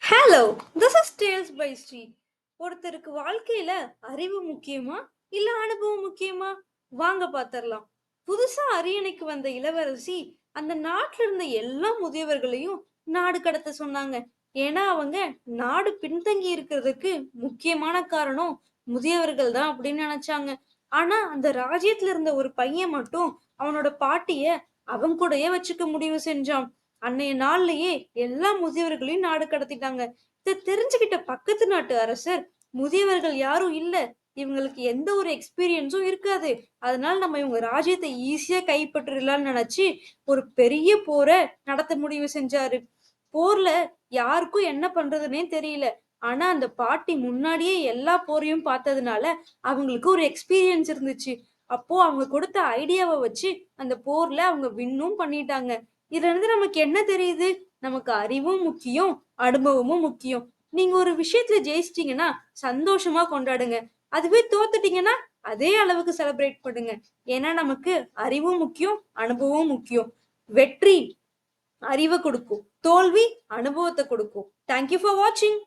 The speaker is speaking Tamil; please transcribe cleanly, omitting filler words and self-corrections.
Hello, this is tales by Sri. ஒருத்தருக்கு வாழ்க்கையில அறிவு முக்கியமா இல்ல அனுபவம் முக்கியமா? வாங்க பாத்திரலாம். புதுசா அரியணைக்கு வந்த இளவரசி அந்த நாட்டுல இருந்த எல்லா முதியவர்களையும் நாடு கடத்த சொன்னாங்க. ஏன்னா அவங்க நாடு பின்தங்கி இருக்கிறதுக்கு முக்கியமான காரணம் முதியவர்கள் தான் அப்படின்னு நினைச்சாங்க. ஆனா அந்த ராஜ்யத்துல இருந்த ஒரு பையன் மட்டும் அவனோட பாட்டிய அவன் கூடயே வச்சுக்க முடிவு செஞ்சான். அன்னைய நாள்லயே எல்லா முதியவர்களையும் நாடு கடத்திட்டாங்க. இத தெரிஞ்சுக்கிட்ட பக்கத்து நாட்டு அரசர், முதியவர்கள் யாரும் இல்ல, இவங்களுக்கு எந்த ஒரு எக்ஸ்பீரியன்ஸும் இருக்காது, அதனால நம்ம இவங்க ராஜ்யத்தை ஈஸியா கைப்பற்றிடலாம்னு நினைச்சு ஒரு பெரிய போரை நடத்த முடிவு செஞ்சாரு. போர்ல யாருக்கும் என்ன பண்றதுன்னே தெரியல. ஆனா அந்த பாட்டி முன்னாடியே எல்லா போரையும் பார்த்ததுனால அவங்களுக்கு ஒரு எக்ஸ்பீரியன்ஸ் இருந்துச்சு. அப்போ அவங்க கொடுத்த ஐடியாவை வச்சு அந்த போர்ல அவங்க வின்னும் பண்ணிட்டாங்க. இதுல இருந்து நமக்கு என்ன தெரியுது? நமக்கு அறிவும் முக்கியம், அனுபவமும் முக்கியம். நீங்க ஒரு விஷயத்துல ஜெயிச்சிட்டீங்கன்னா சந்தோஷமா கொண்டாடுங்க. அதுவே தோத்துட்டீங்கன்னா அதே அளவுக்கு செலிப்ரேட் பண்ணுங்க. ஏன்னா நமக்கு அறிவும் முக்கியம், அனுபவமும் முக்கியம். வெற்றி அறிவை கொடுக்கும், தோல்வி அனுபவத்தை கொடுக்கும். தேங்க்யூ ஃபார் வாட்சிங்.